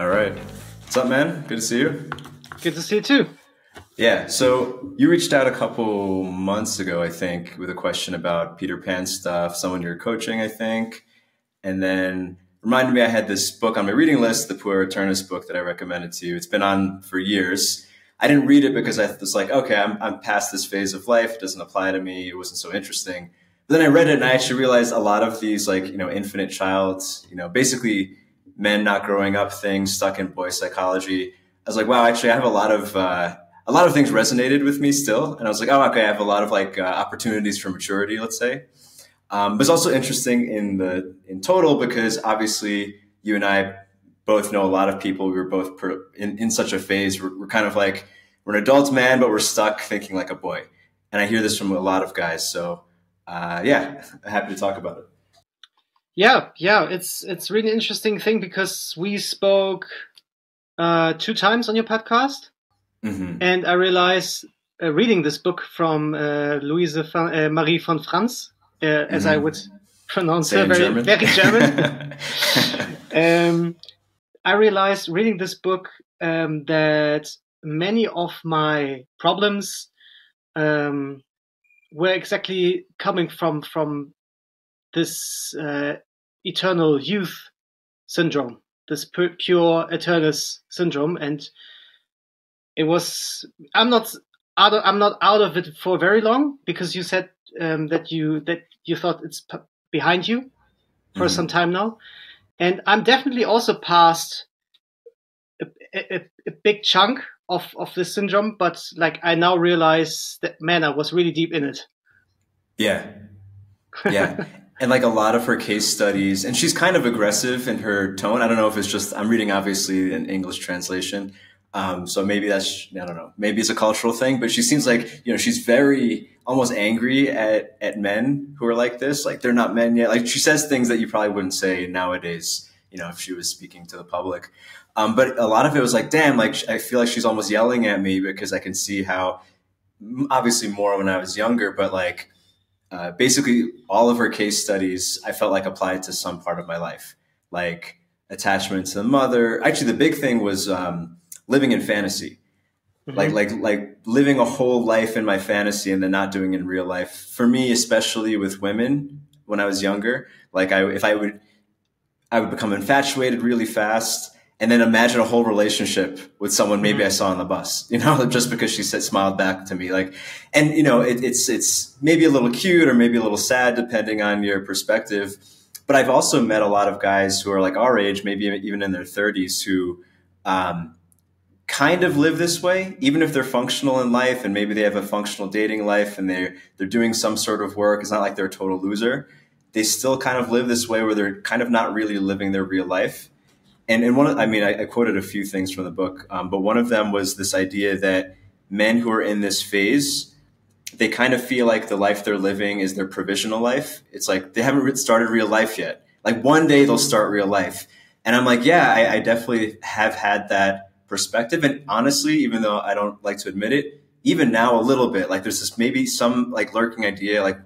All right. What's up, man? Good to see you. Good to see you too. Yeah. So you reached out a couple months ago, I think, with a question about Peter Pan stuff, someone you're coaching, I think. And then reminded me I had this book on my reading list, the Puer Aeternus book that I recommended to you. It's been on for years. I didn't read it because I was like, okay, I'm past this phase of life. It doesn't apply to me. It wasn't so interesting. But then I read it and I actually realized a lot of these, like, infinite childs, basically men not growing up things stuck in boy psychology. I was like, wow, actually I have a lot of things resonated with me still. And I was like, oh, okay, I have a lot of opportunities for maturity, let's say. But it's also interesting in total because obviously you and I both know a lot of people. We were both in such a phase. We're kind of like, we're an adult man, but we're stuck thinking like a boy. And I hear this from a lot of guys. So yeah, happy to talk about it. Yeah, it's really interesting thing because we spoke 2 times on your podcast, and I realized reading this book from Louise Marie von Franz, as I would pronounce her, very German. I realized reading this book that many of my problems were exactly coming from this eternal youth syndrome, this Puer Aeternus syndrome, and it was. I'm not out of it for very long because you said that you thought it's behind you for some time now, and I'm definitely also past a big chunk of this syndrome, but like I now realize that man, I was really deep in it. Yeah. Yeah. And like a lot of her case studies, and she's kind of aggressive in her tone. I don't know if it's just, I'm reading obviously an English translation. So maybe that's, I don't know, maybe it's a cultural thing, but she seems like, she's very almost angry at men who are like this. Like they're not men yet. Like she says things that you probably wouldn't say nowadays, if she was speaking to the public. But a lot of it was like, damn, like I feel like she's almost yelling at me because I can see how, obviously more when I was younger, but like, basically all of her case studies, I felt like applied to some part of my life, like attachment to the mother. Actually, the big thing was living in fantasy, like living a whole life in my fantasy and then not doing it in real life. For me, especially with women, when I was younger, like I would become infatuated really fast. And then imagine a whole relationship with someone maybe I saw on the bus, just because she smiled back to me. Like, and it's maybe a little cute or maybe a little sad depending on your perspective. But I've also met a lot of guys who are like our age, maybe even in their 30s, who kind of live this way, even if they're functional in life and maybe they have a functional dating life and they're doing some sort of work. It's not like they're a total loser. They still kind of live this way where they're kind of not really living their real life. And I quoted a few things from the book, but one of them was this idea that men who are in this phase, they kind of feel like the life they're living is their provisional life. It's like they haven't started real life yet. Like one day they'll start real life. And I'm like, yeah, I definitely have had that perspective. And honestly, even though I don't like to admit it, even now a little bit, like there's this maybe some like lurking idea, like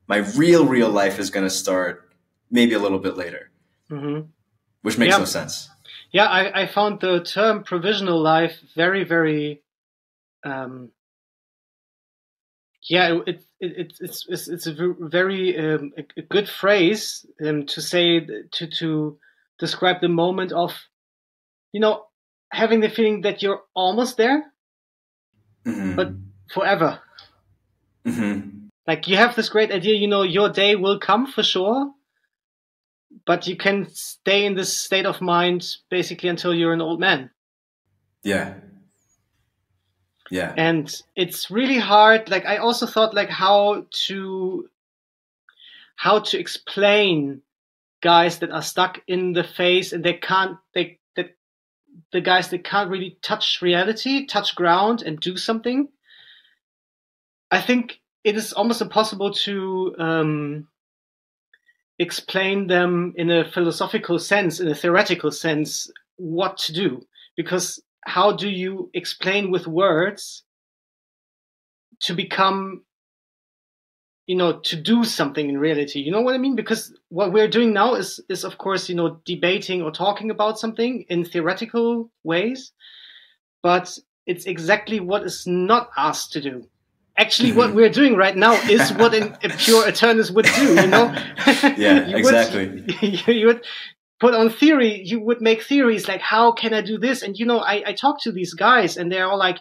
my real life is going to start maybe a little bit later, which makes no sense. Yeah, I found the term provisional life very, very, it's a very a good phrase to say to describe the moment of, having the feeling that you're almost there, but forever. Like you have this great idea, your day will come for sure. But you can stay in this state of mind basically until you're an old man. Yeah. Yeah. And it's really hard. Like I also thought like how to explain guys that are stuck in the phase and the guys that can't really touch reality, touch ground and do something. I think it is almost impossible to explain them in a philosophical sense, in a theoretical sense, what to do. Because how do you explain with words to become, to do something in reality. You know what I mean? Because what we're doing now is of course, debating or talking about something in theoretical ways, but it's exactly what is not asked to do. Actually, what we're doing right now is what a pure Aeternus would do, Yeah, exactly. You would put on theory, you would make theories like, how can I do this? And, I talk to these guys and they're all like,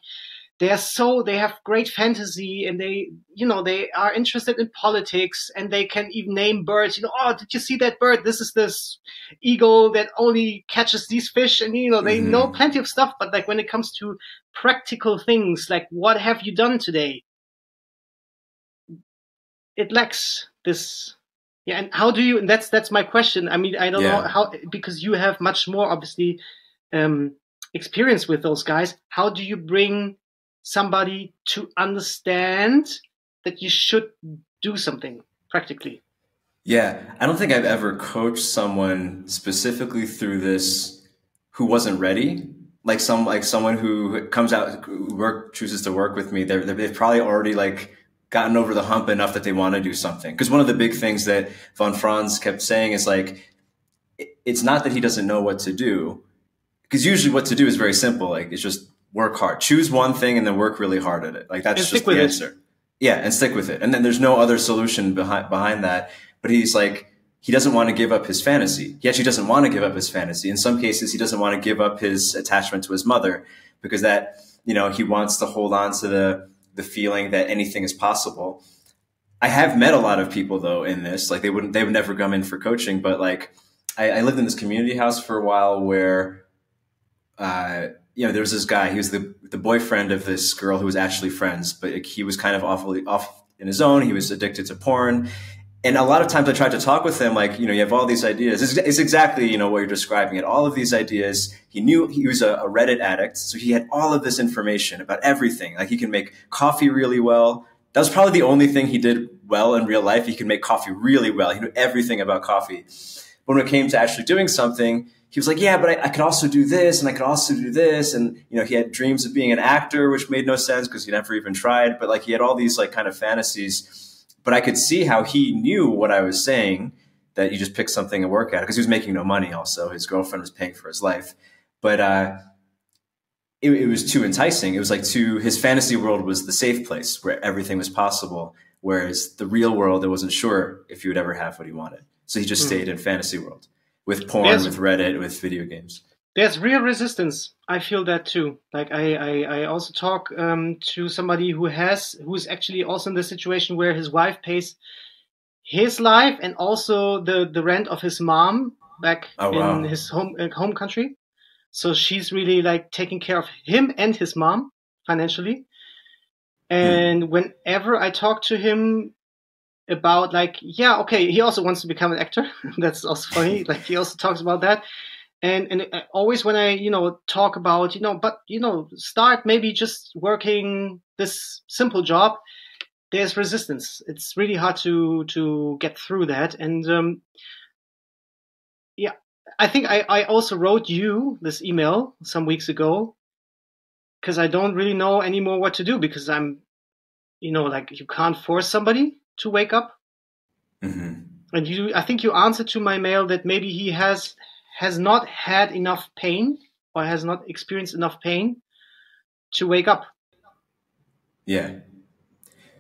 they have great fantasy, and they are interested in politics, and they can even name birds. Oh, did you see that bird? This is this eagle that only catches these fish, and they know plenty of stuff. But like when it comes to practical things, like what have you done today? It lacks this. Yeah, and how do you? And that's my question. I mean, I don't know how, because you have much more obviously experience with those guys. How do you bring somebody to understand that you should do something practically? Yeah, I don't think I've ever coached someone specifically through this who wasn't ready. Like someone who comes out, chooses to work with me. They've probably already like gotten over the hump enough that they want to do something. Because one of the big things that von Franz kept saying is like, it's not that he doesn't know what to do, because usually what to do is very simple. Like it's just work hard, choose one thing and then work really hard at it. Like that's just the answer. Yeah. And stick with it. And then there's no other solution behind that. But he's like, he doesn't want to give up his fantasy. He actually doesn't want to give up his fantasy. In some cases, he doesn't want to give up his attachment to his mother, because that, he wants to hold on to the feeling that anything is possible. I have met a lot of people though in this, like they would never come in for coaching, but like I lived in this community house for a while where, there was this guy. He was the boyfriend of this girl who was actually friends, but he was kind of awfully off in his own. He was addicted to porn. And a lot of times I tried to talk with him, like, you have all these ideas. It's exactly, what you're describing it. All of these ideas. He knew he was a Reddit addict. So he had all of this information about everything. Like he can make coffee really well. That was probably the only thing he did well in real life. He could make coffee really well. He knew everything about coffee. But when it came to actually doing something, he was like, yeah, but I could also do this and I could also do this. And, he had dreams of being an actor, which made no sense because he never even tried. But like he had all these like kind of fantasies. But I could see how he knew what I was saying, that you just pick something and work at it, because he was making no money also. His girlfriend was paying for his life. But it was too enticing. It was like his fantasy world was the safe place where everything was possible. Whereas the real world, it wasn't sure if he would ever have what he wanted. So he just stayed in fantasy world. With porn, with Reddit, with video games. There's real resistance. I feel that too. Like I also talk to somebody who's actually also in the situation where his wife pays his life and also the rent of his mom back in his home country. So she's really like taking care of him and his mom financially. And whenever I talk to him about like, yeah, okay, he also wants to become an actor. That's also funny. Like he also talks about that. And always when I, talk about, start maybe just working this simple job, there's resistance. It's really hard to get through that. And I think I also wrote you this email some weeks ago because I don't really know anymore what to do, because I'm, like you can't force somebody to wake up. Mm-hmm. And I think you answered to my mail that maybe he has not had enough pain or has not experienced enough pain to wake up. Yeah.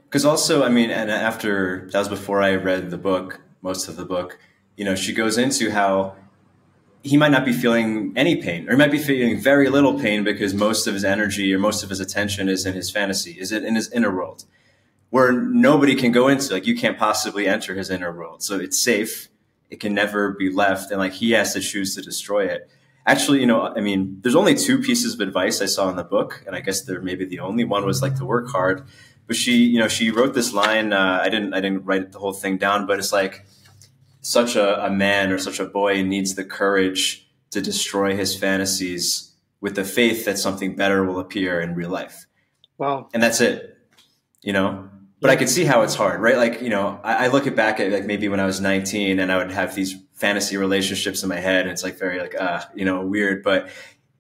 Because also, I mean, and that was before I read the book, most of the book, she goes into how he might not be feeling any pain, or he might be feeling very little pain because most of his energy or most of his attention is in his fantasy, is it in his inner world, where nobody can go into. Like you can't possibly enter his inner world. So it's safe. It can never be left. And like he has to choose to destroy it. Actually, there's only 2 pieces of advice I saw in the book, and I guess they're maybe the only one was like to work hard. But she wrote this line. I didn't write the whole thing down, but it's like, such a man or such a boy needs the courage to destroy his fantasies with the faith that something better will appear in real life. Wow. And that's it, But I could see how it's hard, right? Like, I look back at like maybe when I was 19 and I would have these fantasy relationships in my head, and it's like very like, weird. But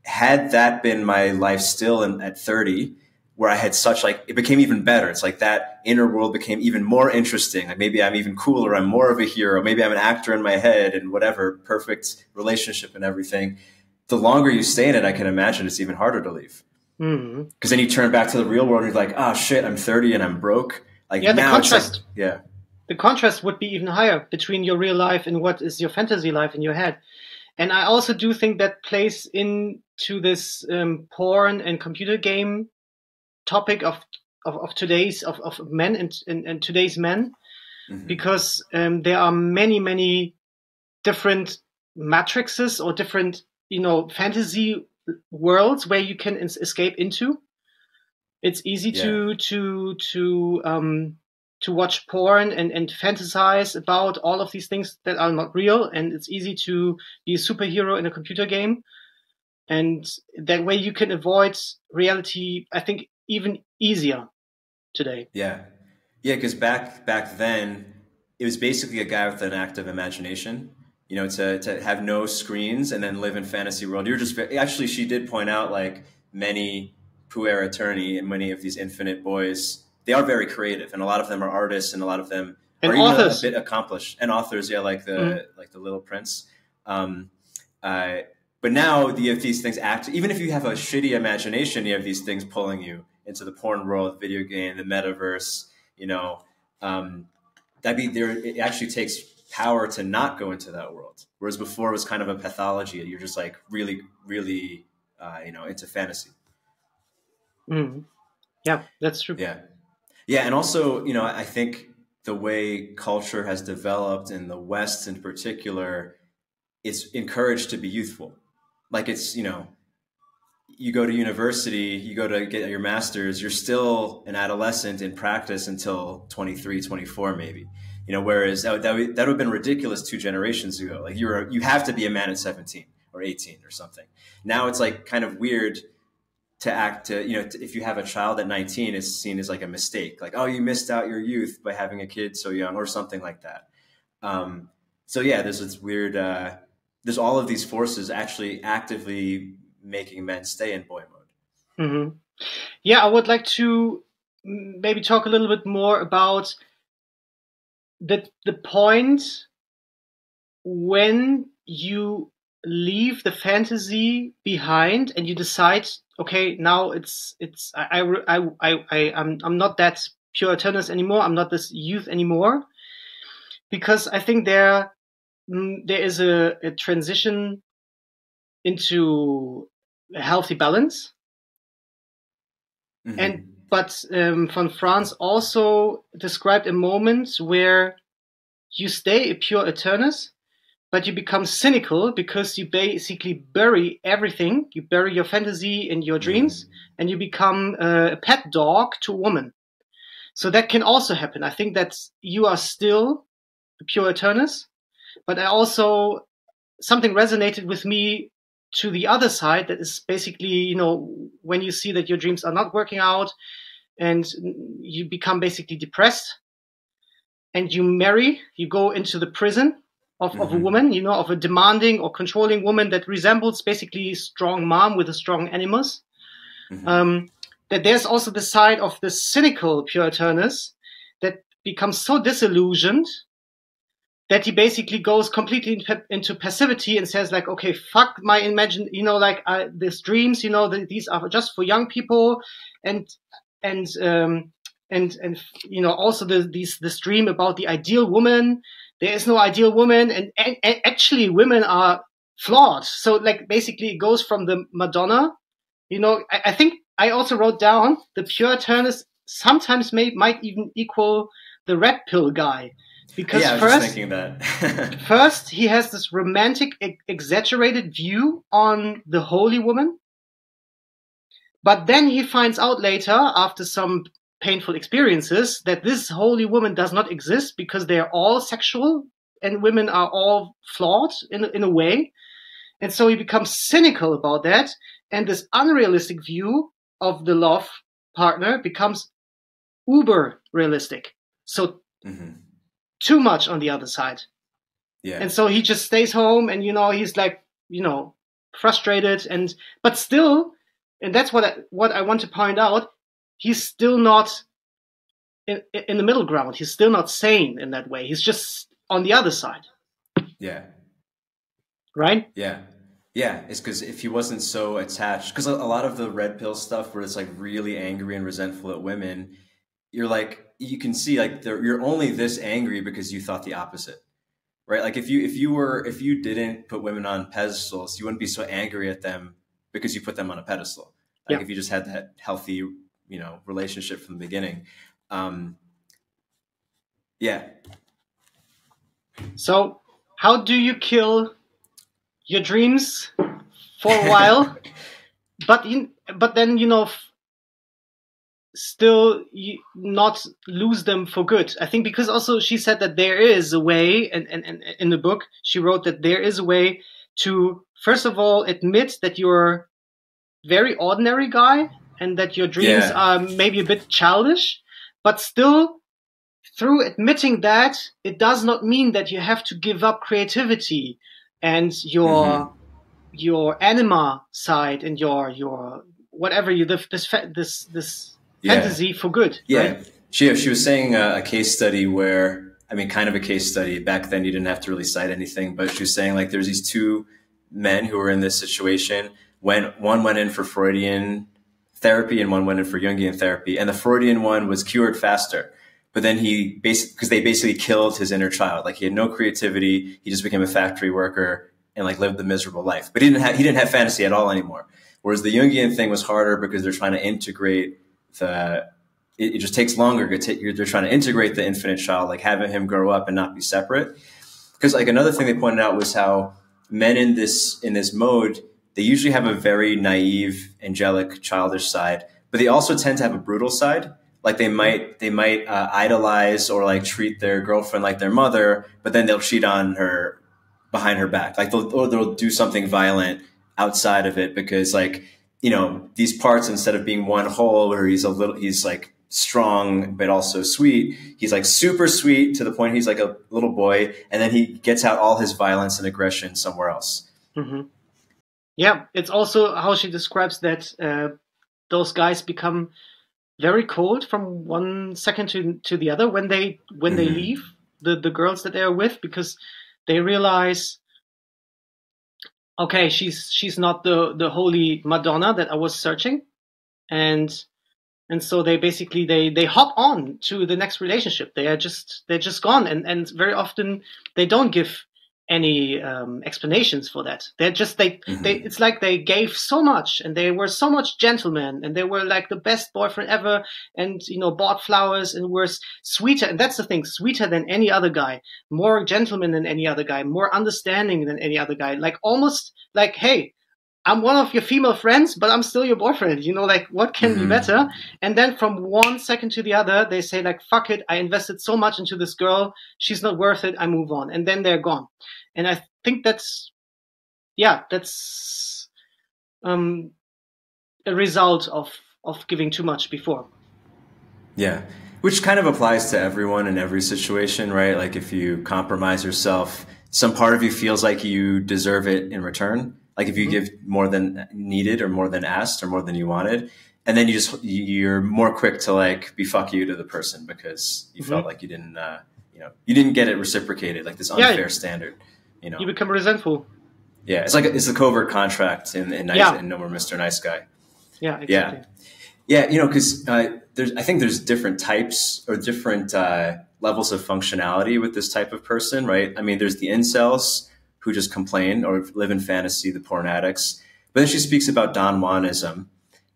had that been my life still at 30, where I had such like, it became even better. It's like that inner world became even more interesting. Like maybe I'm even cooler. I'm more of a hero. Maybe I'm an actor in my head and whatever, perfect relationship and everything. The longer you stay in it, I can imagine it's even harder to leave. Because then you turn back to the real world and you're like, oh shit, I'm 30 and I'm broke. Like yeah, now it's like, yeah. The contrast would be even higher between your real life and what is your fantasy life in your head. And I also do think that plays into this porn and computer game topic of today's of men and today's men, because there are many different matrices or different fantasy worlds where you can escape into. It's easy to watch porn and fantasize about all of these things that are not real, and it's easy to be a superhero in a computer game, and that way you can avoid reality, I think, even easier today. Yeah, because back then it was basically a guy with an active imagination, to have no screens and then live in fantasy world. You're just actually, she did point out like many Puer Aeternus and many of these infinite boys, they are very creative, and a lot of them are artists, and a lot of them are even a bit accomplished, and authors, like the Little Prince. But now you have these things even if you have a shitty imagination, you have these things pulling you into the porn world, video game, the metaverse. It actually takes power to not go into that world, whereas before it was kind of a pathology. You're just like really, really, into fantasy. Yeah, that's true. Yeah, and also, I think the way culture has developed in the West in particular, it's encouraged to be youthful. Like it's, you go to university, you go to get your master's, you're still an adolescent in practice until 23, 24 maybe. Whereas that would have been ridiculous 2 generations ago. Like you have to be a man at 17 or 18 or something. Now it's like kind of weird to act if you have a child at 19, it's seen as like a mistake, like, oh, you missed out your youth by having a kid so young or something like that. So yeah, there's this weird, there's all of these forces actually actively making men stay in boy mode. Yeah, I would like to maybe talk a little bit more about the point when you leave the fantasy behind and you decide, okay, now I'm not that Puer Aeternus anymore. I'm not this youth anymore, because I think there is a transition into a healthy balance. But Franz also described a moment where you stay a Puer Aeternus, but you become cynical because you basically bury everything. You bury your fantasy and your dreams, and you become a pet dog to a woman. So that can also happen. I think that you are still a Puer Aeternus, but something resonated with me to the other side. That is basically, when you see that your dreams are not working out and you become basically depressed, and you go into the prison of a woman, of a demanding or controlling woman that resembles basically a strong mom with a strong animus. That there's also the side of the cynical Puer Aeternus that becomes so disillusioned that he basically goes completely into passivity and says like, okay, fuck my these dreams, these are just for young people, and also this dream about the ideal woman. There is no ideal woman, and actually women are flawed. So like basically it goes from the Madonna, I think I also wrote down the Puer Aeternus sometimes might even equal the red pill guy. Because I was just thinking that. First, he has this romantic, exaggerated view on the holy woman. But then he finds out later, after some painful experiences, that this holy woman does not exist because they are all sexual and women are all flawed in a way. And so he becomes cynical about that. And this unrealistic view of the love partner becomes uber realistic. So too much on the other side. Yeah. And so he just stays home and, he's like, frustrated but still, and that's what I want to point out, he's still not in the middle ground. He's still not sane in that way. He's just on the other side. Yeah. Right? Yeah. Yeah. It's because if he wasn't so attached, because a lot of the red pill stuff where it's like really angry and resentful at women, you're like, you can see like you're only this angry because you thought the opposite. Right? Like if you didn't put women on pedestals, you wouldn't be so angry at them because you put them on a pedestal. Like if you just had that healthy, relationship from the beginning. Yeah. So how do you kill your dreams for a while, but then still not lose them for good? I think because also she said that there is a way, and in the book she wrote that there is a way to first of all admit that you're a very ordinary guy and that your dreams are maybe a bit childish, but still through admitting that, it does not mean that you have to give up creativity and your anima side and your whatever this fantasy for good. Yeah. Right? She was saying a case study where, kind of a case study. Back then you didn't have to really cite anything, but she was saying like there's these two men who were in this situation when one went in for Freudian therapy and one went in for Jungian therapy, and the Freudian one was cured faster. But then because they basically killed his inner child. Like he had no creativity. He just became a factory worker and like lived the miserable life. But he didn't have fantasy at all anymore. Whereas the Jungian thing was harder because they're trying to integrate it just takes longer. They're trying to integrate the infinite child, like having him grow up and not be separate. Because like another thing they pointed out was how men in this mode, they usually have a very naive, angelic, childish side, but they also tend to have a brutal side. Like they might idolize or like treat their girlfriend like their mother, but then they'll cheat on her behind her back. Like they'll do something violent outside of it because like, these parts, instead of being one whole where he's like strong, but also sweet, he's like super sweet to the point he's like a little boy. And then he gets out all his violence and aggression somewhere else. Mm-hmm. Yeah. It's also how she describes that those guys become very cold from one second to the other when they leave the girls that they are with, because they realize, okay, she's not the holy Madonna that I was searching, and so they basically they hop on to the next relationship. They're just gone, and very often they don't give any explanations for that. It's like they gave so much and they were so much gentlemen and they were like the best boyfriend ever, and bought flowers and were sweeter, and that's the thing, sweeter than any other guy, more gentleman than any other guy, more understanding than any other guy, like almost like, hey, I'm one of your female friends, but I'm still your boyfriend. Like, what can be better? And then from one second to the other, they say like, fuck it, I invested so much into this girl, she's not worth it, I move on. And then they're gone. And I think that's a result of giving too much before. Yeah. Which kind of applies to everyone in every situation, right? Like if you compromise yourself, some part of you feels like you deserve it in return. Like if you give more than needed or more than asked or more than you wanted, and then you're more quick to like be fuck you to the person because you felt like you didn't get it reciprocated, like this unfair standard. You become resentful. Yeah, it's the covert contract in No More Mr. Nice Guy. Yeah, exactly. Yeah, because I think there's different types or different levels of functionality with this type of person, right? There's the incels who just complain or live in fantasy, the porn addicts. But then she speaks about Don Juanism.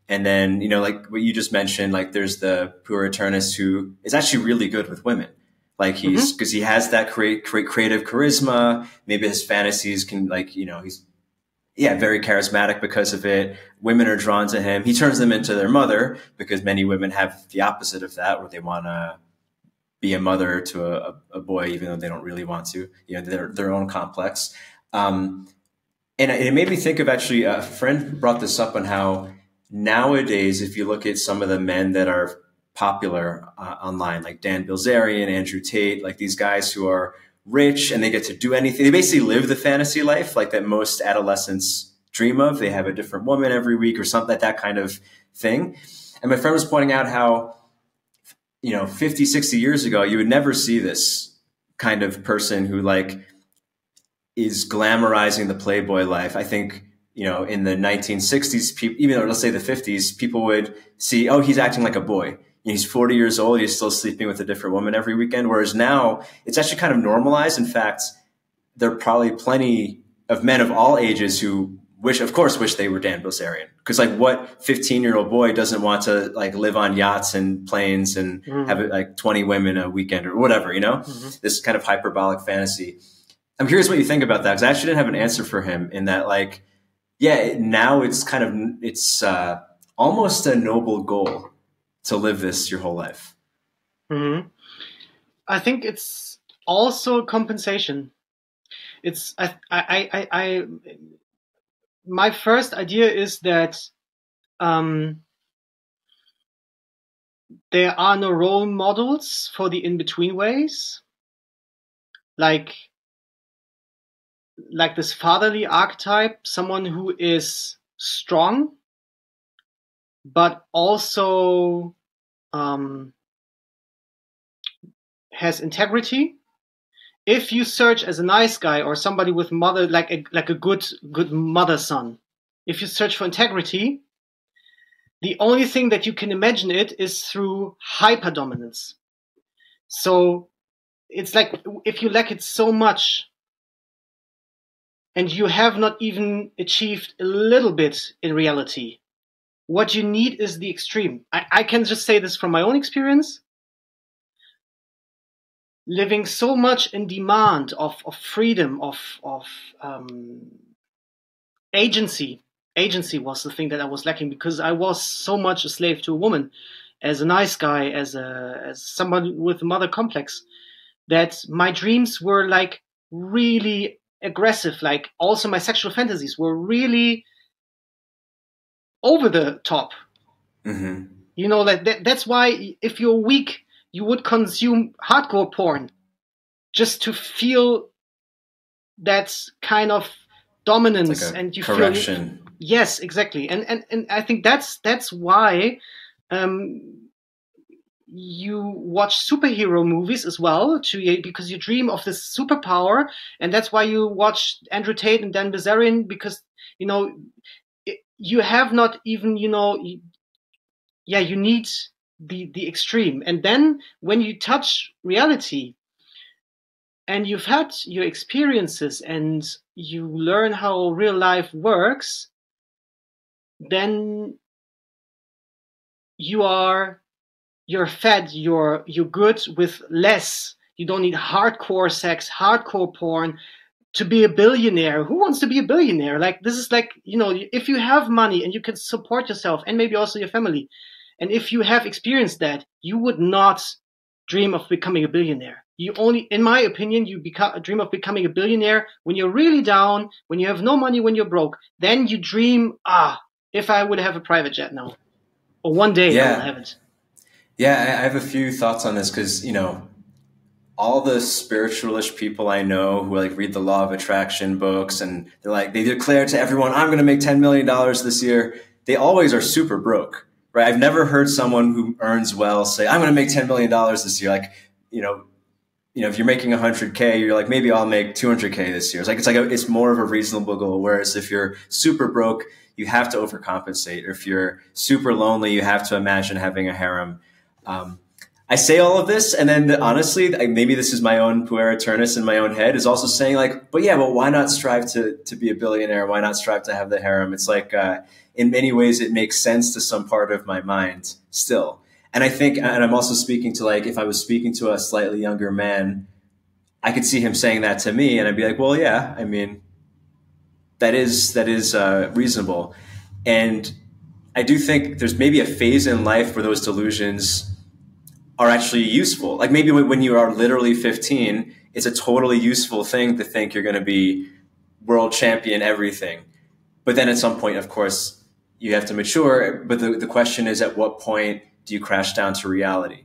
And then, like what you just mentioned, like there's the Puer Aeternus who is actually really good with women. Like because he has that creative charisma. Maybe his fantasies can he's very charismatic because of it. Women are drawn to him. He turns them into their mother because many women have the opposite of that, where they want to be a mother to a boy, even though they don't really want to, their own complex. And it made me think of, actually, a friend brought this up on how nowadays, if you look at some of the men that are popular online, like Dan Bilzerian, Andrew Tate, like these guys who are rich and they get to do anything. They basically live the fantasy life like that most adolescents dream of. They have a different woman every week or something, that kind of thing. And my friend was pointing out how, 50, 60 years ago, you would never see this kind of person who like is glamorizing the Playboy life. I think, in the 1960s, people, even though let's say the 50s, people would see, oh, he's acting like a boy. He's 40 years old. He's still sleeping with a different woman every weekend. Whereas now it's actually kind of normalized. In fact, there are probably plenty of men of all ages who wish they were Dan Bilzerian. Because like what 15-year-old boy doesn't want to like live on yachts and planes and have like 20 women a weekend or whatever, this kind of hyperbolic fantasy. I'm curious what you think about that, because I actually didn't have an answer for him in that, like, yeah, now it's almost a noble goal to live this your whole life. I think it's also compensation. It's my first idea is that there are no role models for the in-between ways, like this fatherly archetype, someone who is strong, but also has integrity. If you search as a nice guy or somebody with mother, like a good mother son, if you search for integrity, the only thing that you can imagine it is through hyperdominance. So it's like if you lack it so much and you have not even achieved a little bit in reality, what you need is the extreme. I can just say this from my own experience. Living so much in demand of freedom, of agency. Agency was the thing that I was lacking, because I was so much a slave to a woman, as a nice guy, as someone with a mother complex, that my dreams were like really aggressive. Like also my sexual fantasies were really over the top. Like that's why if you're weak, you would consume hardcore porn just to feel that kind of dominance, like and you correction. feel yes, exactly. And I think that's why you watch superhero movies as well, because you dream of this superpower, and that's why you watch Andrew Tate and Dan Bilzerian, because you have not even you need the extreme. And then when you touch reality and you've had your experiences and you learn how real life works, then you're fed, you're good with less. You don't need hardcore sex, hardcore porn to be a billionaire. Who wants to be a billionaire? Like, this is like, if you have money and you can support yourself and maybe also your family, and if you have experienced that, you would not dream of becoming a billionaire. You only, in my opinion, you dream of becoming a billionaire when you're really down, when you have no money, when you're broke. Then you dream, if I would have a private jet now, or one day I will have it. Yeah, I have a few thoughts on this, because, all the spiritualish people I know who like read the Law of Attraction books, and they declare to everyone, I'm going to make $10 million this year. They always are super broke. Right. I've never heard someone who earns well say, I'm going to make $10 million this year. Like, if you're making 100K, you're like, maybe I'll make 200K this year. It's more of a reasonable goal. Whereas if you're super broke, you have to overcompensate. Or if you're super lonely, you have to imagine having a harem. I say all of this, and then honestly, maybe this is my own Puer Aeternus in my own head, is also saying like, but why not strive to be a billionaire? Why not strive to have the harem? It's like, in many ways, it makes sense to some part of my mind still. And I think, and I'm also speaking to like, if I was speaking to a slightly younger man, I could see him saying that to me, and I'd be like, well, yeah, I mean, that is reasonable. And I do think there's maybe a phase in life where those delusions are actually useful. Like maybe when you are literally 15, it's a totally useful thing to think you're going to be world champion everything. But then at some point, of course, you have to mature. But the question is, at what point do you crash down to reality?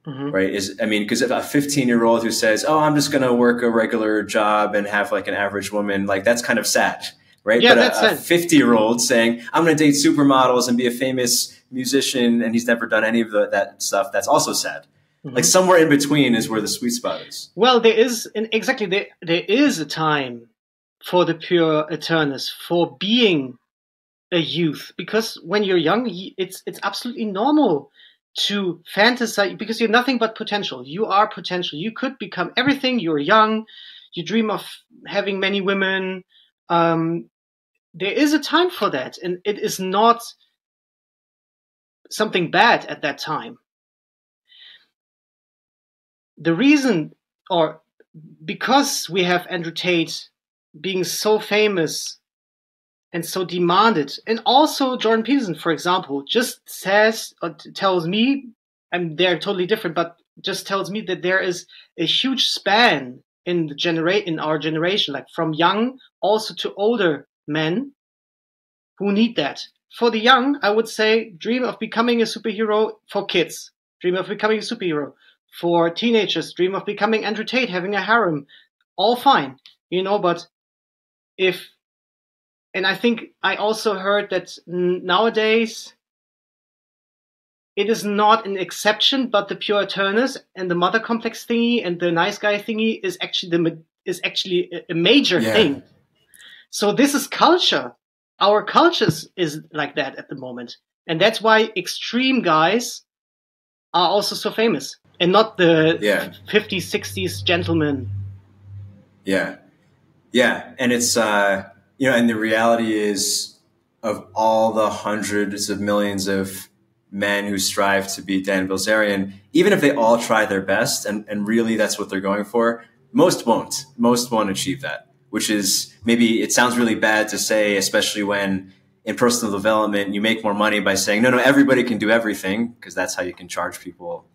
Right? Because if a 15-year-old who says, oh, I'm just going to work a regular job and have like an average woman, like that's kind of sad. right? Yeah, But that's a it. 50-year-old saying, I'm going to date supermodels and be a famous musician, and he's never done any of that stuff, that's also sad. Like somewhere in between is where the sweet spot is. Well, there is there is a time for the Puer Aeternus, for being a youth, because when you're young, it's absolutely normal to fantasize, because you're nothing but potential. You are potential. You could become everything. You're young. You dream of having many women. There is a time for that, and it is not something bad at that time. The reason, or because we have Andrew Tate being so famous and so demanded, and also Jordan Peterson, for example, just says or tells me, and they're totally different, but just tells me that there is a huge span in our generation, like from young also to older men who need that. For the young, I would say, dream of becoming a superhero. For kids, dream of becoming a superhero. For teenagers, dream of becoming Andrew Tate, having a harem. All fine, but and I think I also heard that nowadays it is not an exception, but the Puer Aeternus and the mother complex thingy and the nice guy thingy is actually a major thing. So this is culture. Our culture is like that at the moment. And that's why extreme guys are also so famous, and not the 50s, 60s gentlemen. Yeah. Yeah. And it's, and the reality is, of all the hundreds of millions of men who strive to be Dan Bilzerian, even if they all try their best and really that's what they're going for, most won't achieve that, which is, maybe it sounds really bad to say, especially when in personal development, you make more money by saying, no, everybody can do everything, because that's how you can charge people,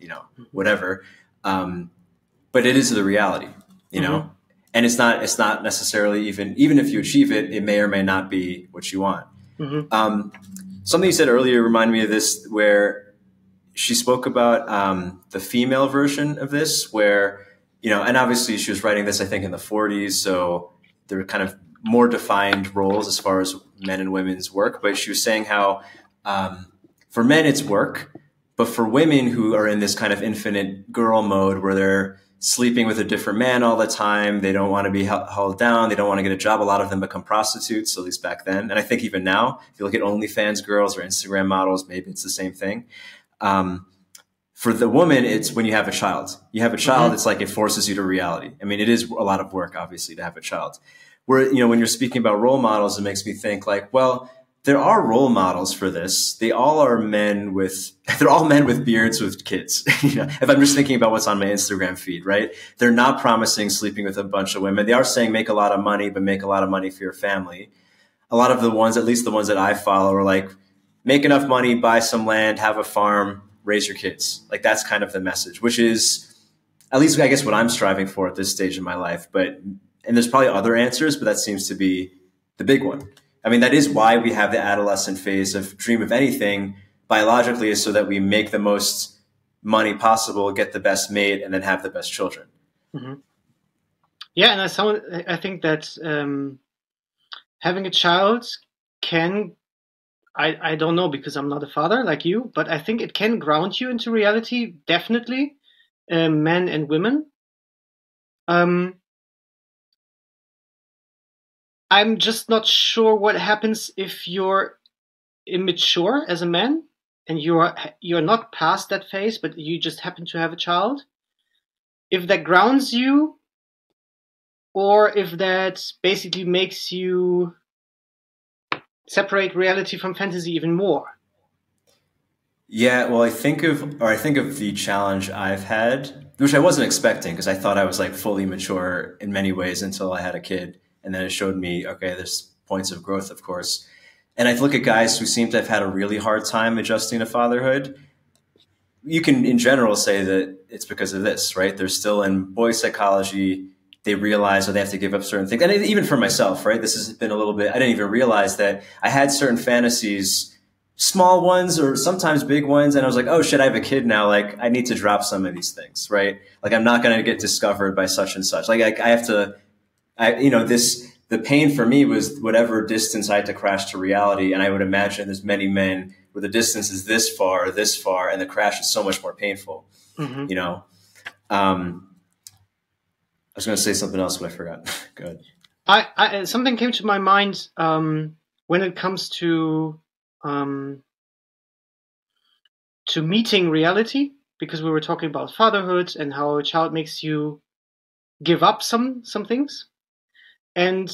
whatever. But it is the reality, know, and it's not necessarily even if you achieve it, it may or may not be what you want. Something you said earlier reminded me of this, where she spoke about the female version of this, where, and obviously she was writing this, I think, in the 40s. So there were kind of more defined roles as far as men and women's work. But she was saying how for men it's work, but for women who are in this kind of infinite girl mode where they're sleeping with a different man all the time, they don't want to be held down, they don't want to get a job. A lot of them become prostitutes, at least back then. And I think even now, if you look at OnlyFans girls or Instagram models, maybe it's the same thing. For the woman, it's when you have a child. You have a child, it's like it forces you to reality. I mean, it is a lot of work, obviously, to have a child. Where, when you're speaking about role models, it makes me think like, well, there are role models for this. They're all men with beards with kids. If I'm just thinking about what's on my Instagram feed, right? They're not promising sleeping with a bunch of women. They are saying make a lot of money, but make a lot of money for your family. A lot of the ones, at least the ones that I follow, are like, make enough money, buy some land, have a farm, raise your kids. Like, that's kind of the message, which is at least, I guess, what I'm striving for at this stage in my life. And there's probably other answers, but that seems to be the big one. I mean, that is why we have the adolescent phase of dream of anything biologically, is so that we make the most money possible, get the best mate, and then have the best children. Yeah, and I think that having a child can, I don't know, because I'm not a father like you, but I think it can ground you into reality, definitely, men and women. I'm just not sure what happens if you're immature as a man and you're not past that phase, but you just happen to have a child. If that grounds you, or if that basically makes you separate reality from fantasy even more. Yeah, well, I think of the challenge I've had, which I wasn't expecting, because I thought I was like fully mature in many ways until I had a kid. And then it showed me, okay, there's points of growth, of course. And I look at guys who seem to have had a really hard time adjusting to fatherhood. You can, in general, say that it's because of this, right? They're still in boy psychology. They realize that they have to give up certain things. And even for myself, right? This has been a little bit, I didn't even realize that I had certain fantasies, small ones or sometimes big ones. And I was like, oh shit, I have a kid now. Like, I need to drop some of these things, right? Like, I'm not going to get discovered by such and such. Like, I have to, this the pain for me was whatever distance I had to crash to reality. And I would imagine there's many men where the distance is this far, and the crash is so much more painful, you know? I was going to say something else, but I forgot. Go ahead. Something came to my mind when it comes to meeting reality, because we were talking about fatherhood and how a child makes you give up some things. And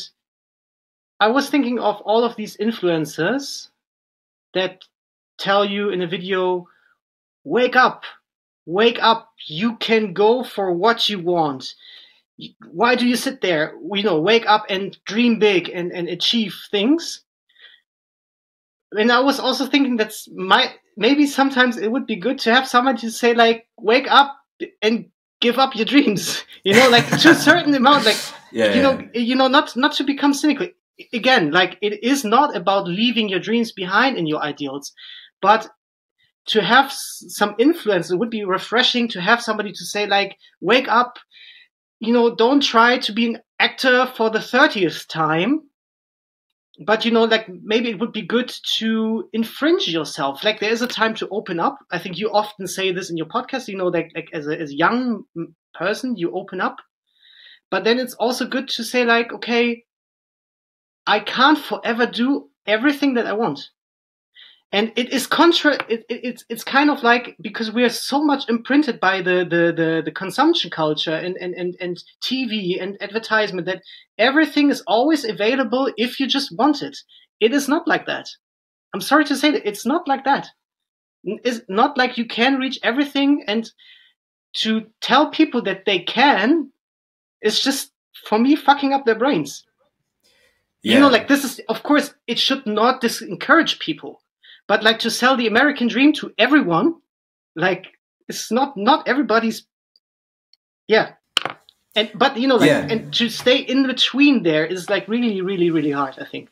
I was thinking of all of these influencers that tell you in a video, wake up, you can go for what you want. Why do you sit there? Wake up and dream big and achieve things. And I was also thinking maybe sometimes it would be good to have somebody to say, like, wake up and give up your dreams, like to a certain amount, like, not to become cynical. Again, like, it is not about leaving your dreams behind and your ideals, but to have some influence. It would be refreshing to have somebody to say, like, wake up, don't try to be an actor for the 30th time. But, like, maybe it would be good to infringe yourself. Like, there is a time to open up. I think you often say this in your podcast, like as a young person, you open up. But then it's also good to say, like, okay, I can't forever do everything that I want. And it is it's kind of like, because we are so much imprinted by the consumption culture and TV and advertisement, that everything is always available if you just want it. It is not like that. I'm sorry to say that. It's not like that. It's not like you can reach everything, and to tell people that they can is just, for me, fucking up their brains. Yeah. Like, this is, of course, it should not discourage people. But, like, to sell the American dream to everyone, like, it's not everybody's. Yeah. But and to stay in between there is, like, really, really, really hard, I think.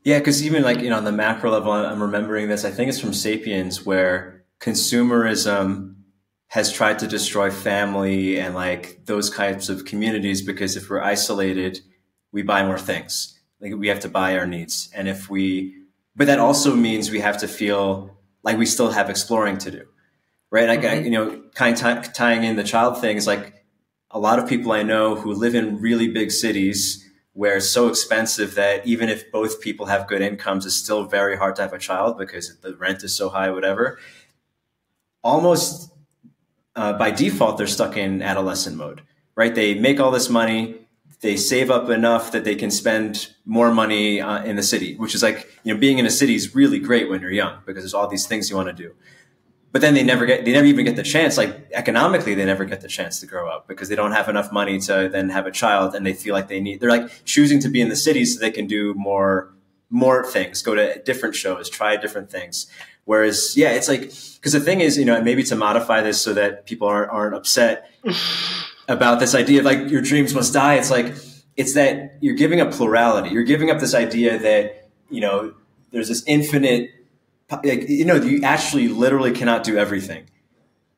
Yeah, because even, like, on the macro level, I'm remembering this. I think it's from Sapiens, where consumerism has tried to destroy family and, like, those types of communities, because if we're isolated, we buy more things. Like, we have to buy our needs. And but that also means we have to feel like we still have exploring to do, right? Like, tying in the child thing is, like, a lot of people I know who live in really big cities where it's so expensive that even if both people have good incomes, it's still very hard to have a child because the rent is so high, whatever. Almost by default, they're stuck in adolescent mode, right? They make all this money. They save up enough that they can spend more money in the city, which is, like, being in a city is really great when you're young because there's all these things you want to do. But then they never even get the chance, like, economically, they never get the chance to grow up because they don't have enough money to then have a child, and they feel like they're, like, choosing to be in the city so they can do more things, go to different shows, try different things. Whereas, yeah, it's like, because the thing is, maybe to modify this so that people aren't upset about this idea of, like, your dreams must die. It's like, it's that you're giving up plurality. You're giving up this idea that, there's this infinite, like, you actually literally cannot do everything.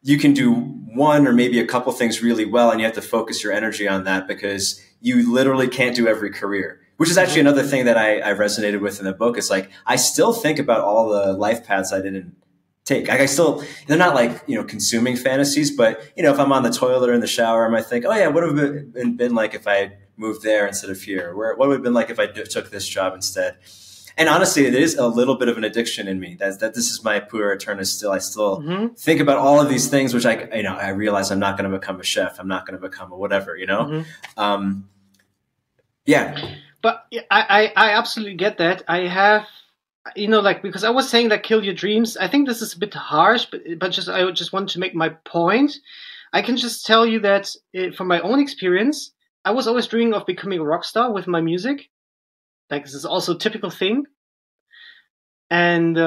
You can do one or maybe a couple things really well, and you have to focus your energy on that because you literally can't do every career, which is actually another thing that I resonated with in the book. It's like, I still think about all the life paths I didn't take. Like, they're not, like, consuming fantasies, but, if I'm on the toilet or in the shower, I might think, oh yeah, what would have been like if I moved there instead of here? What would have been like if I took this job instead? And honestly, it is a little bit of an addiction in me that this is my Puer Aeternus still. I still think about all of these things, which I realize I'm not going to become a chef. I'm not going to become a whatever, Yeah. But I absolutely get that. I have, like, because I was saying, like, kill your dreams. I think this is a bit harsh, but I just want to make my point. I can just tell you that from my own experience, I was always dreaming of becoming a rock star with my music. Like, this is also a typical thing. And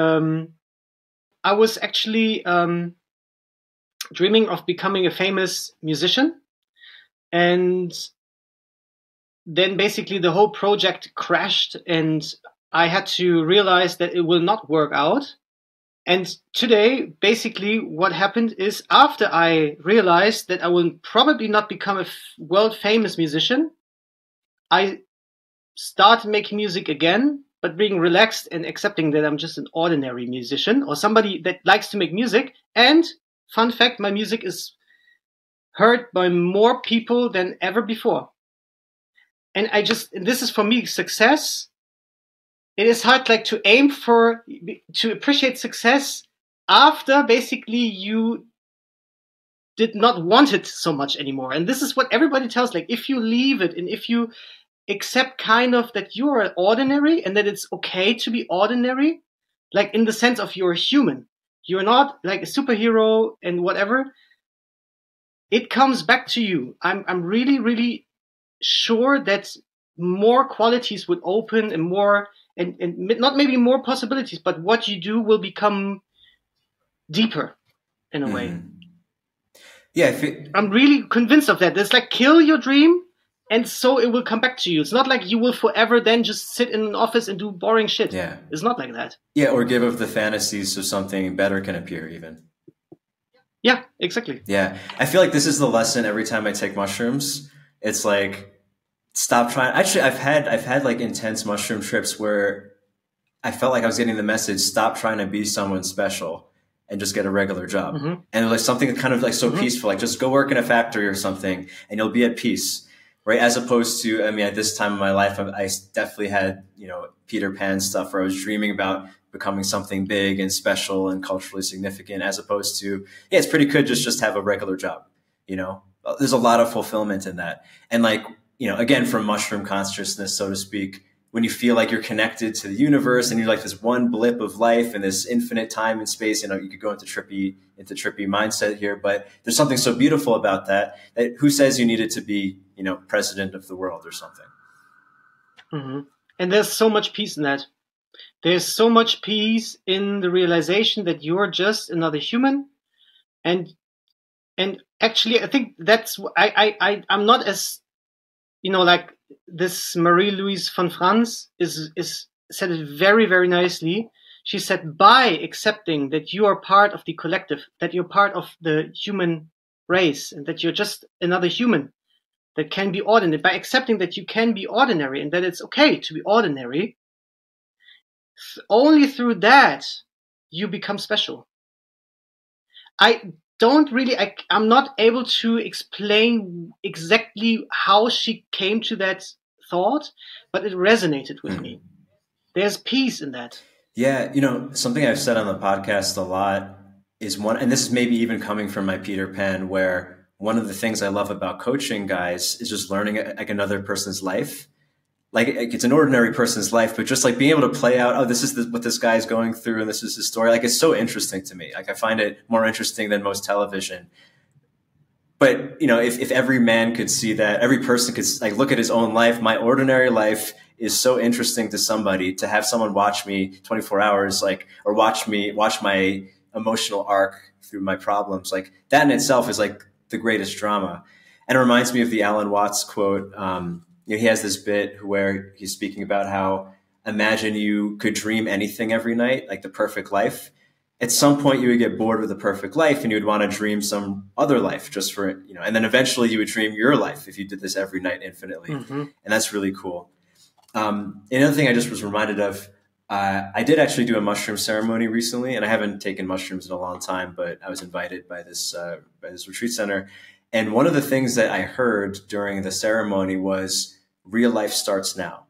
I was actually dreaming of becoming a famous musician. And then basically the whole project crashed, and I had to realize that it will not work out. And today, basically, what happened is, after I realized that I will probably not become a world famous musician, I start making music again, but being relaxed and accepting that I'm just an ordinary musician or somebody that likes to make music. And fun fact, my music is heard by more people than ever before. And this is for me success. It is hard like to aim for, to appreciate success after basically you did not want it so much anymore. And this is what everybody tells, like if you leave it and if you accept kind of that you are ordinary and that it's okay to be ordinary, like in the sense of you're a human, you're not like a superhero and whatever, it comes back to you. I'm really, really sure that more qualities would open and more, and not maybe more possibilities, but what you do will become deeper in a way. Yeah, I'm really convinced of that. It's like kill your dream, and so it will come back to you. It's not like you will forever then just sit in an office and do boring shit. Yeah. It's not like that. Yeah, or give up the fantasies so something better can appear even. Yeah, exactly. Yeah. I feel like this is the lesson every time I take mushrooms. It's like, stop trying. Actually, I've had like intense mushroom trips where I felt like I was getting the message, stop trying to be someone special and just get a regular job. Mm-hmm. And like something kind of like so peaceful, like just go work in a factory or something and you'll be at peace. Right. As opposed to, I mean, at this time of my life, I definitely had, you know, Peter Pan stuff where I was dreaming about becoming something big and special and culturally significant, as opposed to, yeah, it's pretty good. Just have a regular job. You know, there's a lot of fulfillment in that. And like, you know, again, from mushroom consciousness, so to speak, when you feel like you're connected to the universe and you're like this one blip of life and this infinite time and space, you know, you could go into trippy mindset here, but there's something so beautiful about that who says you needed to be, you know, president of the world or something. Mm-hmm. And there's so much peace in that. There's so much peace in the realization that you're just another human. And actually, I think that's, I'm not as, you know, like this Marie-Louise von Franz is said it very, very nicely. She said, by accepting that you are part of the collective, that you're part of the human race and that you're just another human that can be ordinary, by accepting that you can be ordinary and that it's okay to be ordinary, only through that you become special. I'm not able to explain exactly how she came to that thought, but it resonated with me. There's peace in that. Yeah. You know, something I've said on the podcast a lot is and this is maybe even coming from my Peter Pan, where one of the things I love about coaching guys is just learning like another person's life. Like it's an ordinary person's life, but just like being able to play out, oh, this is what this guy's going through and this is his story. Like it's so interesting to me. Like I find it more interesting than most television. But, you know, if every man could see that, every person could like look at his own life, my ordinary life is so interesting to somebody, to have someone watch me 24 hours, like, or watch my emotional arc through my problems. Like that in itself is like the greatest drama. And it reminds me of the Alan Watts quote. You know, he has this bit where he's speaking about how imagine you could dream anything every night, like the perfect life. At some point you would get bored with the perfect life and you would want to dream some other life just for, you know, and then eventually you would dream your life if you did this every night infinitely. Mm-hmm. And that's really cool. Another thing I just was reminded of, I did actually do a mushroom ceremony recently, and I haven't taken mushrooms in a long time, but I was invited by this retreat center. And one of the things that I heard during the ceremony was real life starts now.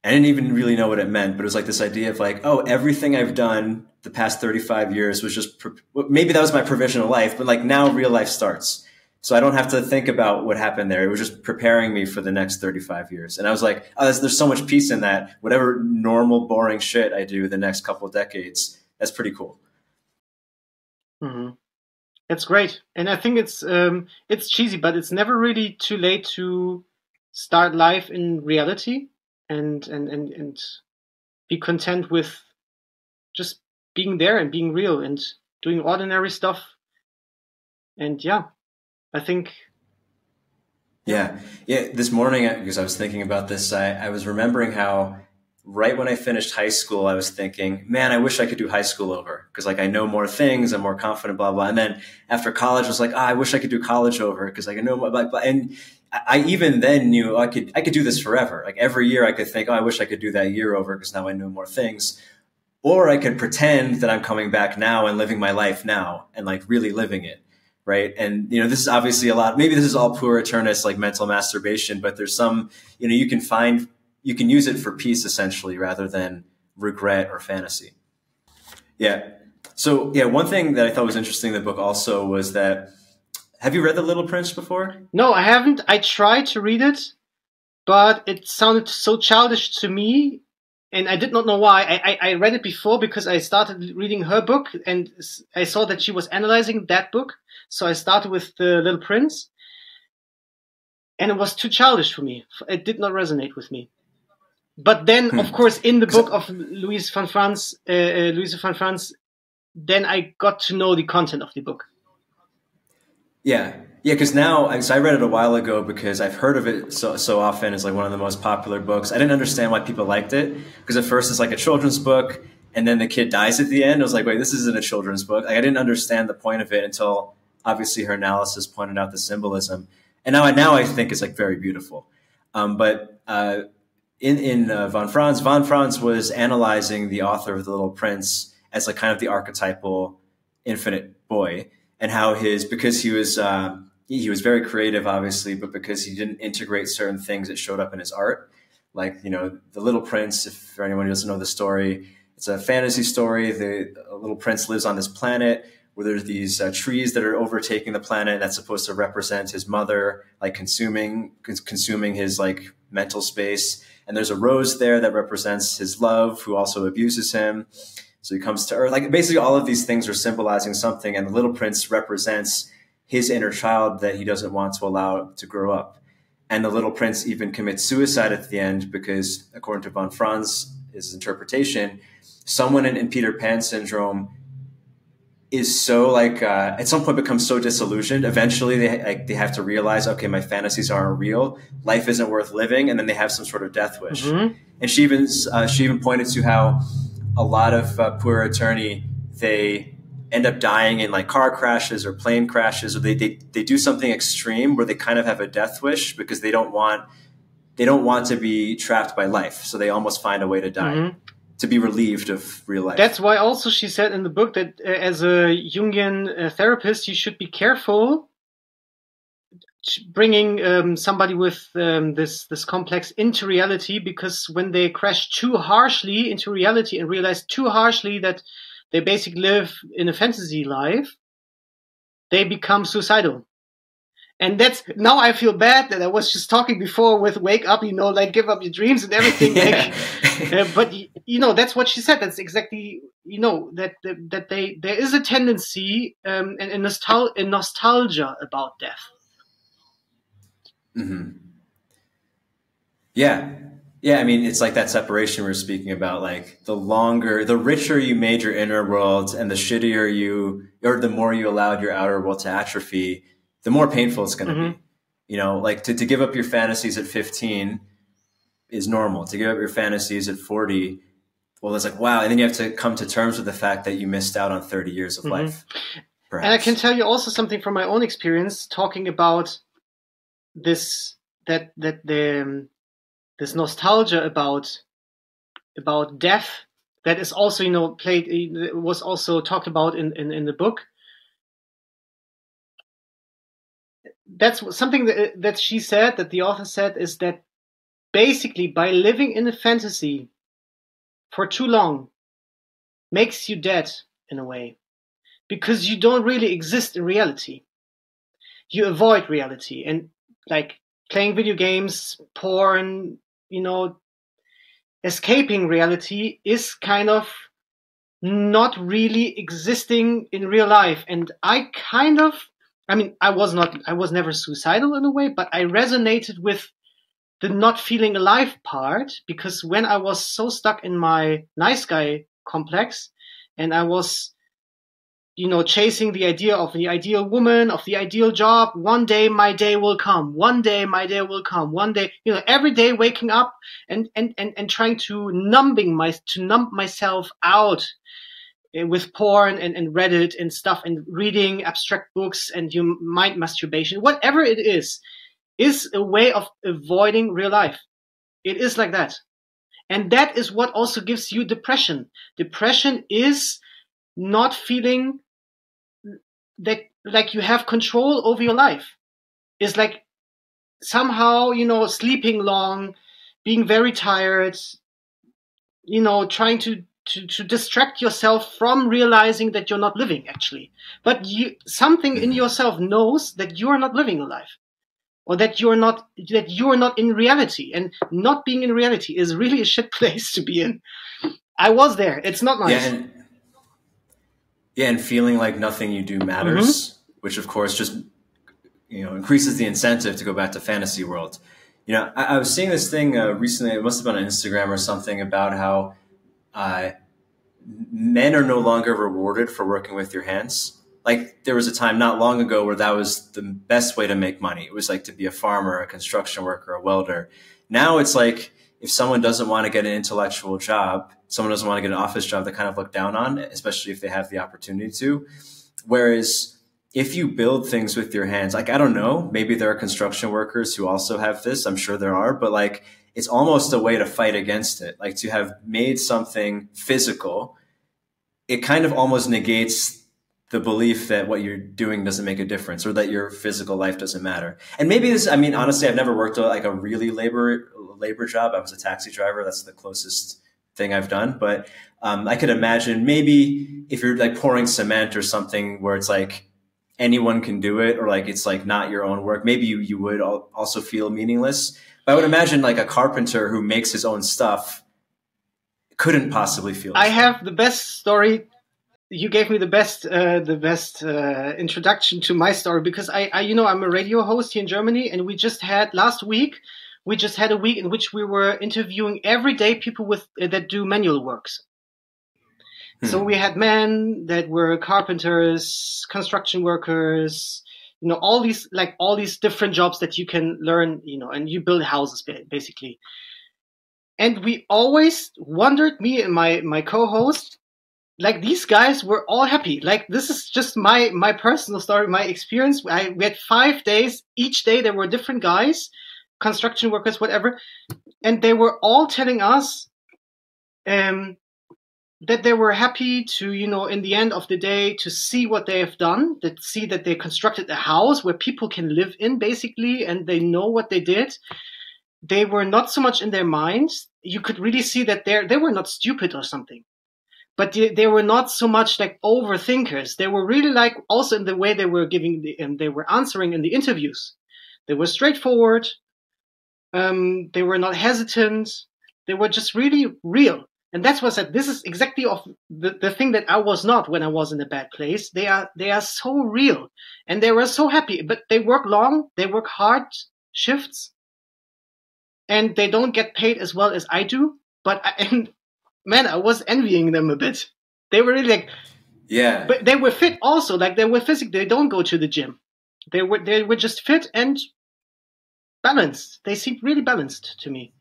I didn't even really know what it meant, but it was like this idea of like, oh, everything I've done the past 35 years was just, maybe that was my provisional life, but like now real life starts. So I don't have to think about what happened there. It was just preparing me for the next 35 years. And I was like, oh, there's so much peace in that. Whatever normal, boring shit I do the next couple of decades, that's pretty cool. Mm-hmm. It's great. And I think it's cheesy, but it's never really too late to start life in reality and be content with just being there and being real and doing ordinary stuff. And yeah, I think. Yeah. This morning, because I was thinking about this, I was remembering how right when I finished high school, I was thinking, man, I wish I could do high school over because like I know more things, I'm more confident, blah, blah. And then after college, I was like, I wish I could do college over because like I know more, blah, blah. And I even then knew I could do this forever. Like every year I could think, oh, I wish I could do that year over because now I know more things. Or I could pretend that I'm coming back now and living my life now and like really living it. Right. And, this is obviously a lot, maybe this is all Puer Aeternus, like mental masturbation, but there's some, you can use it for peace essentially rather than regret or fantasy. Yeah. So yeah, one thing that I thought was interesting in the book also was that, have you read The Little Prince before? No, I haven't. I tried to read it, but it sounded so childish to me, and I did not know why. I read it before because I started reading her book, and I saw that she was analyzing that book. So I started with The Little Prince, and it was too childish for me. It did not resonate with me. But then, of course, in the book of Louise van Franz, then I got to know the content of the book. Yeah. Yeah, because now, so I read it a while ago because I've heard of it so often as like one of the most popular books. I didn't understand why people liked it because at first it's like a children's book and then the kid dies at the end. I was like, wait, this isn't a children's book. Like, I didn't understand the point of it until obviously her analysis pointed out the symbolism. And now I think it's like very beautiful. But in Von Franz was analyzing the author of The Little Prince as like kind of the archetypal infinite boy, and how because he was very creative, obviously, but because he didn't integrate certain things that showed up in his art, like, The Little Prince, if for anyone who doesn't know the story, it's a fantasy story. The little prince lives on this planet where there's these trees that are overtaking the planet, and that's supposed to represent his mother, like consuming his like mental space. And there's a rose there that represents his love, who also abuses him. So he comes to Earth. Like basically all of these things are symbolizing something, and the little prince represents his inner child that he doesn't want to allow to grow up. And the little prince even commits suicide at the end because, according to von Franz's interpretation, someone in Peter Pan syndrome is so like at some point becomes so disillusioned. Eventually they have to realize, okay, my fantasies aren't real. Life isn't worth living. And then they have some sort of death wish. Mm-hmm. And she even pointed to how a lot of Puer Aeternus, they end up dying in like car crashes or plane crashes, or they do something extreme where they kind of have a death wish because they don't want to be trapped by life. So they almost find a way to die. Mm-hmm. To be relieved of real life. That's why also she said in the book that as a Jungian therapist, you should be careful bringing somebody with this complex into reality, because when they crash too harshly into reality and realize too harshly that they basically live in a fantasy life, they become suicidal. And that's, now I feel bad that I was just talking before with wake up, like give up your dreams and everything. Yeah. But that's what she said. That's exactly, that there is a tendency and nostalgia about death. Mm-hmm. Yeah. Yeah. I mean, it's like that separation we were speaking about, like the richer you made your inner world and the shittier or the more you allowed your outer world to atrophy, the more painful it's going to mm-hmm. be. Like to give up your fantasies at 15 is normal. To give up your fantasies at 40, well, it's like, wow. And then you have to come to terms with the fact that you missed out on 30 years of mm-hmm. life. Perhaps. And I can tell you also something from my own experience talking about this nostalgia about death that is also, was also talked about in the book. That's something that she said, that the author said, is that basically by living in a fantasy for too long makes you dead in a way, because you don't really exist in reality. You avoid reality, and like playing video games, porn, escaping reality is kind of not really existing in real life. And I was never suicidal in a way, but I resonated with the not feeling alive part, because when I was so stuck in my nice guy complex and I was, chasing the idea of the ideal woman, of the ideal job, one day my day will come, one day my day will come, one day, every day waking up and trying to numb myself out with porn and Reddit and stuff, and reading abstract books and mind masturbation, whatever it is. is a way of avoiding real life. It is like that. And that is what also gives you depression. Depression is not feeling that like you have control over your life. It's like somehow, sleeping long, being very tired, trying to distract yourself from realizing that you're not living actually. But something in yourself knows that you are not living a life, or that you're not in reality. And not being in reality is really a shit place to be in. I was there. It's not nice. And feeling like nothing you do matters, which of course just increases the incentive to go back to fantasy world. I was seeing this thing recently. It must have been on Instagram or something about how men are no longer rewarded for working with your hands. Like there was a time not long ago where that was the best way to make money. It was like to be a farmer, a construction worker, a welder. Now it's like if someone doesn't want to get an intellectual job, someone doesn't want to get an office job, they kind of look down on, especially if they have the opportunity to. Whereas if you build things with your hands, like, I don't know, maybe there are construction workers who also have this. I'm sure there are, but like, it's almost a way to fight against it. Like to have made something physical, it kind of almost negates the belief that what you're doing doesn't make a difference, or that your physical life doesn't matter. And maybe this, honestly, I've never worked like a really labor job. I was a taxi driver. That's the closest thing I've done. But I could imagine maybe if you're like pouring cement or something where it's like anyone can do it, or like it's like not your own work, maybe you would also feel meaningless. But I would imagine like a carpenter who makes his own stuff couldn't possibly feel I have the best story. You gave me the best introduction to my story, because I'm a radio host here in Germany, and last week we just had a week in which we were interviewing everyday people that do manual works. So we had men that were carpenters, construction workers, all these different jobs that you can learn, and you build houses basically. And we always wondered, me and my co-host, like these guys were all happy. Like this is just my personal story, my experience. We had 5 days. Each day there were different guys, construction workers, whatever. And they were all telling us that they were happy to, in the end of the day, to see what they have done, see that they constructed a house where people can live in, basically, and they know what they did. They were not so much in their minds. You could really see that they were not stupid or something, but they were not so much like overthinkers. They were really like, also in the way they were they were answering in the interviews. They were straightforward. They were not hesitant. They were just really real. And that's what I said. This is exactly of the thing that I was not when I was in a bad place. They are so real, and they were so happy. But they work long, they work hard shifts, and they don't get paid as well as I do. But man, I was envying them a bit. They were really like, yeah. But they were fit also. Like they were physical. They don't go to the gym. They were just fit and balanced. They seemed really balanced to me.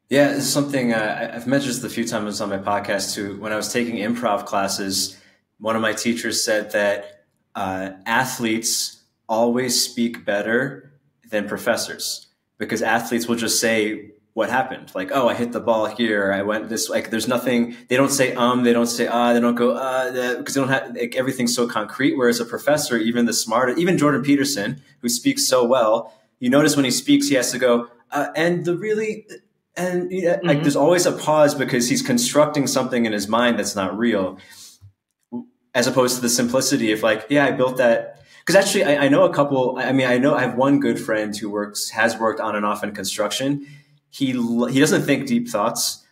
Yeah, this is something I've mentioned this a few times on my podcast too. When I was taking improv classes, one of my teachers said that athletes always speak better than professors, because athletes will just say what happened. Like, oh, I hit the ball here. I went this, like, there's nothing, they don't say, they don't say, they don't go, because they don't have, like, everything's so concrete. Whereas a professor, even the smartest, even Jordan Peterson, who speaks so well, you notice when he speaks, he has to go, like there's always a pause, because he's constructing something in his mind that's not real, as opposed to the simplicity of like, yeah, I built that. Because actually, I know a couple. I have one good friend who has worked on and off in construction. He doesn't think deep thoughts,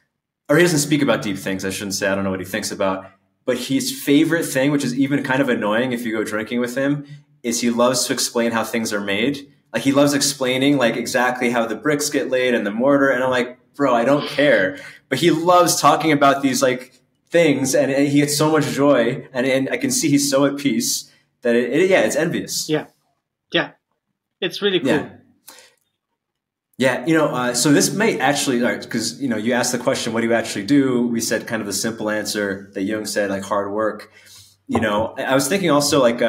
or he doesn't speak about deep things. I shouldn't say. I don't know what he thinks about. But his favorite thing, which is even kind of annoying if you go drinking with him, is he loves to explain how things are made. Like he loves explaining like exactly how the bricks get laid and the mortar. And I'm like, bro, I don't care. But he loves talking about these like things, and he gets so much joy. And I can see he's so at peace that it's envious. Yeah. Yeah. It's really cool. Yeah. So this may actually, because, you asked the question, what do you actually do? We said kind of the simple answer that Jung said, like hard work. I was thinking also like,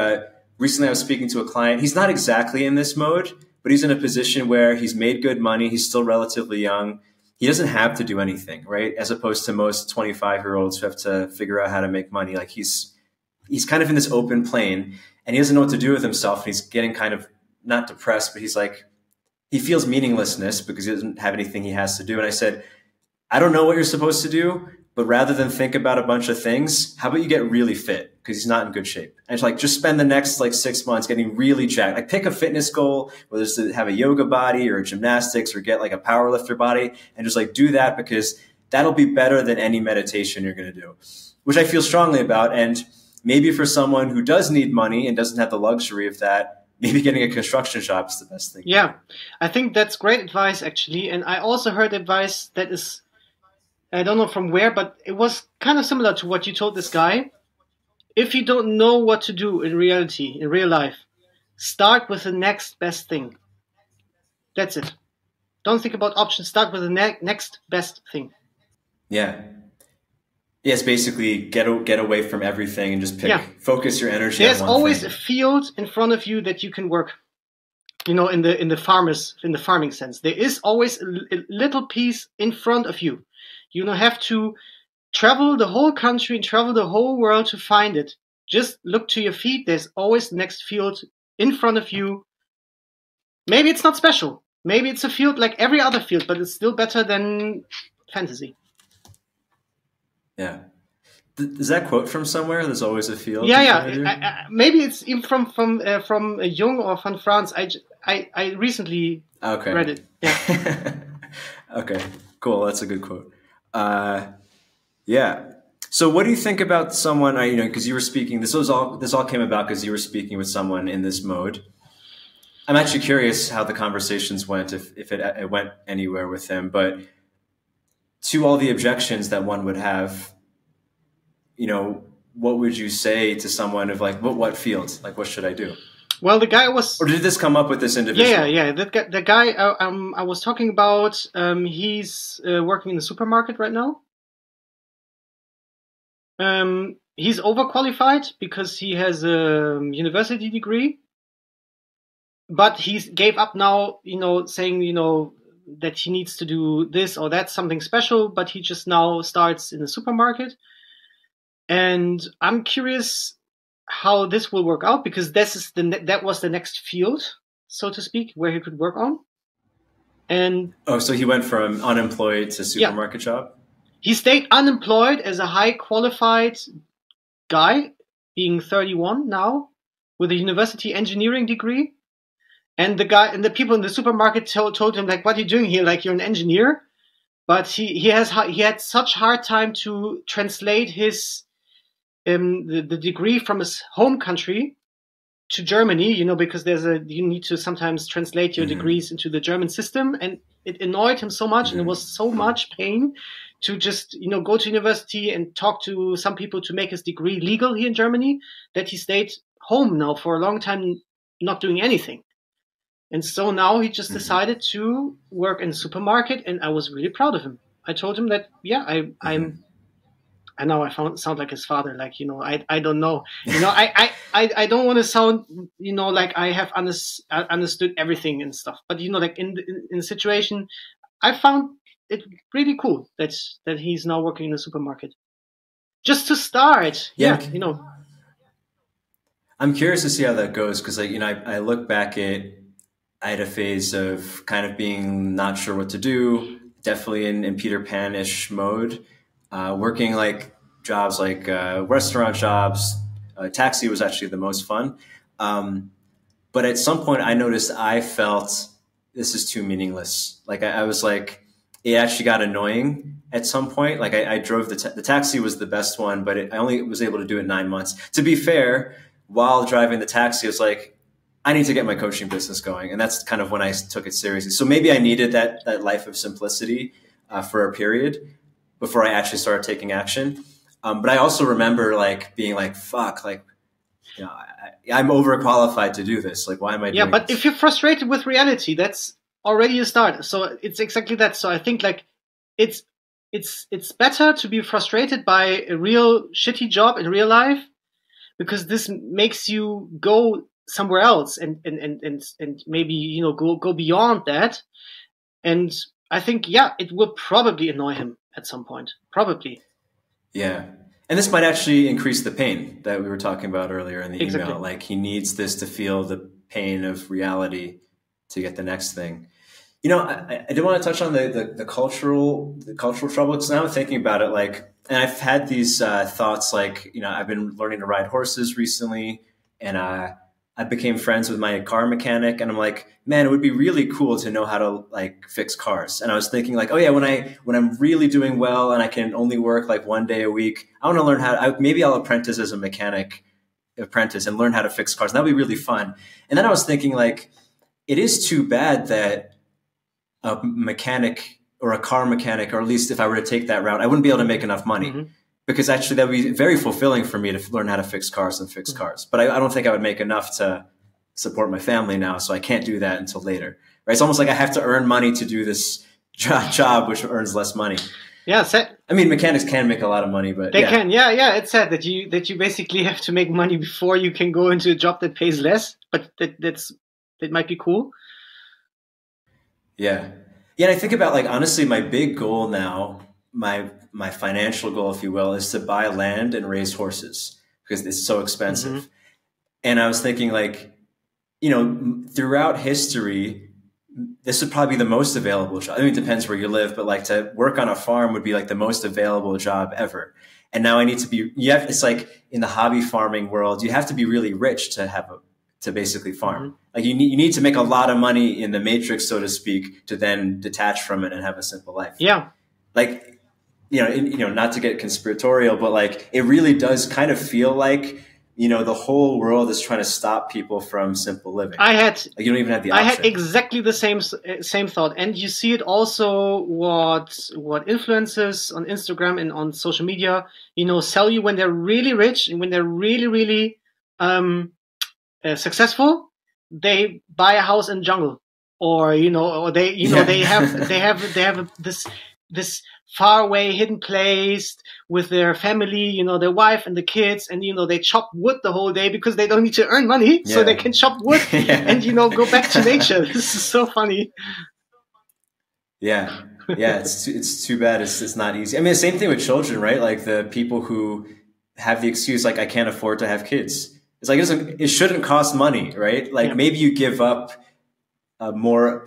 recently I was speaking to a client. He's not exactly in this mode, but he's in a position where he's made good money. He's still relatively young. He doesn't have to do anything, right? As opposed to most 25-year-olds who have to figure out how to make money. Like he's kind of in this open plane and he doesn't know what to do with himself. And he's getting kind of not depressed, but he's like, he feels meaninglessness because he doesn't have anything he has to do. And I said, I don't know what you're supposed to do, but rather than think about a bunch of things, how about you get really fit? Because he's not in good shape. And it's like, just spend the next like 6 months getting really jacked. Like pick a fitness goal, whether it's to have a yoga body or a gymnastics or get like a power lifter body and just like do that because that'll be better than any meditation you're going to do, which I feel strongly about. And maybe for someone who does need money and doesn't have the luxury of that, maybe getting a construction job is the best thing. Yeah, I think that's great advice, actually. And I also heard advice that is, I don't know from where, but it was kind of similar to what you told this guy. If you don't know what to do in reality, in real life, start with the next best thing. That's it. Don't think about options. Start with the next best thing. Yeah. Yes, basically get away from everything and just focus your energy There's on one always thing. a field in front of you that you can work. You know, in the farming sense, there is always a little piece in front of you. You don't have to travel the whole country and travel the whole world to find it. Just look to your feet. There's always the next field in front of you. Maybe it's not special. Maybe it's a field like every other field, but it's still better than fantasy. Yeah. Is that quote from somewhere? There's always a field. Yeah. Maybe it's even from Jung or from Franz. I recently read it. Yeah. Okay. Cool. That's a good quote. Yeah. So, what do you think about someone? Because you were speaking. This all came about because you were speaking with someone in this mode. I'm actually curious how the conversations went, if it went anywhere with him. But to all the objections that one would have, what would you say to someone of like, what field? Like, what should I do? Well, the guy was... Or did this come up with this individual? Yeah. The guy I was talking about, he's working in the supermarket right now. He's overqualified because he has a university degree. But he gave up now, saying, that he needs to do this or that, something special. But he just now starts in the supermarket. And I'm curious how this will work out because that was the next field, so to speak, where he could work on. And so he went from unemployed to supermarket job? He stayed unemployed as a high qualified guy, being 31 now, with a university engineering degree. And the people in the supermarket told him, like, what are you doing here? Like, you're an engineer. But he had such hard time to translate his the degree from his home country to Germany, because you need to sometimes translate your degrees into the German system, and it annoyed him so much, and it was so much pain to just go to university and talk to some people to make his degree legal here in Germany, that he stayed home now for a long time, not doing anything. And so now he just decided to work in the supermarket, and I was really proud of him. I told him that, I know I sound like his father, like, I don't know. I don't want to sound, like I have understood everything and stuff. But, like in the situation, I found it really cool that he's now working in the supermarket. Just to start. Yeah. I'm curious to see how that goes because, like, I look back I had a phase of kind of being not sure what to do, definitely in Peter Pan-ish mode. Working like jobs like restaurant jobs, taxi was actually the most fun. But at some point I noticed I felt this is too meaningless. Like I was like, it actually got annoying at some point. Like I drove the taxi was the best one, but I only was able to do it 9 months. To be fair, while driving the taxi, I was like, I need to get my coaching business going. And that's kind of when I took it seriously. So maybe I needed that life of simplicity for a period before I actually started taking action. But I also remember like being like, fuck, like, I'm overqualified to do this. Like, why am I doing but this? if you're frustrated with reality, that's already a start. So it's exactly that. So I think like it's better to be frustrated by a real shitty job in real life, because this makes you go somewhere else and maybe, you know, go beyond that. And I think, yeah, it will probably annoy him at some point. Probably. Yeah. And this might actually increase the pain that we were talking about earlier in the Exactly. email. Like he needs this to feel the pain of reality to get the next thing. You know, I do want to touch on the cultural trouble, because now I'm thinking about it, like, and I've had these thoughts, like, you know, I've been learning to ride horses recently, and I became friends with my car mechanic, and I'm like, man, it would be really cool to know how to like fix cars. And I was thinking like, oh yeah, when I'm really doing well and I can only work like 1 day a week, I want to learn maybe I'll apprentice as a mechanic apprentice and learn how to fix cars. And that'd be really fun. And then I was thinking like, it is too bad that a mechanic or a car mechanic, or at least if I were to take that route, I wouldn't be able to make enough money, because actually that would be very fulfilling for me to learn how to fix cars and fix cars. But I don't think I would make enough to support my family now. So I can't do that until later. Right? It's almost like I have to earn money to do this job, which earns less money. Yeah. I mean, mechanics can make a lot of money, but they can. Yeah. It's sad that you basically have to make money before you can go into a job that pays less, but that might be cool. Yeah. Yeah. And I think about, like, honestly, my big goal now, my financial goal, if you will, is to buy land and raise horses, because it's so expensive. And I was thinking, like, you know, throughout history, this would probably be the most available job. I mean, it depends where you live, but like to work on a farm would be like the most available job ever. And now I need to be, it's like in the hobby farming world, you have to be really rich to basically farm. Like you need to make a lot of money in the matrix, so to speak, to then detach from it and have a simple life. Yeah. Like, you know, not to get conspiratorial, but like it really does kind of feel like, you know, the whole world is trying to stop people from simple living. You don't even have the option. I had exactly the same thought, and you see it also what influencers on Instagram and on social media, you know, sell you when they're really rich and when they're really successful. They buy a house in jungle, or you know, or they have this faraway hidden place with their family, you know, their wife and the kids, and you know, they chop wood the whole day because they don't need to earn money, so they can chop wood and you know, go back to nature. This is so funny. Yeah, it's too bad. It's not easy. I mean, the same thing with children, right? Like the people who have the excuse, like, I can't afford to have kids. It's like it shouldn't cost money, right? Like maybe you give up a more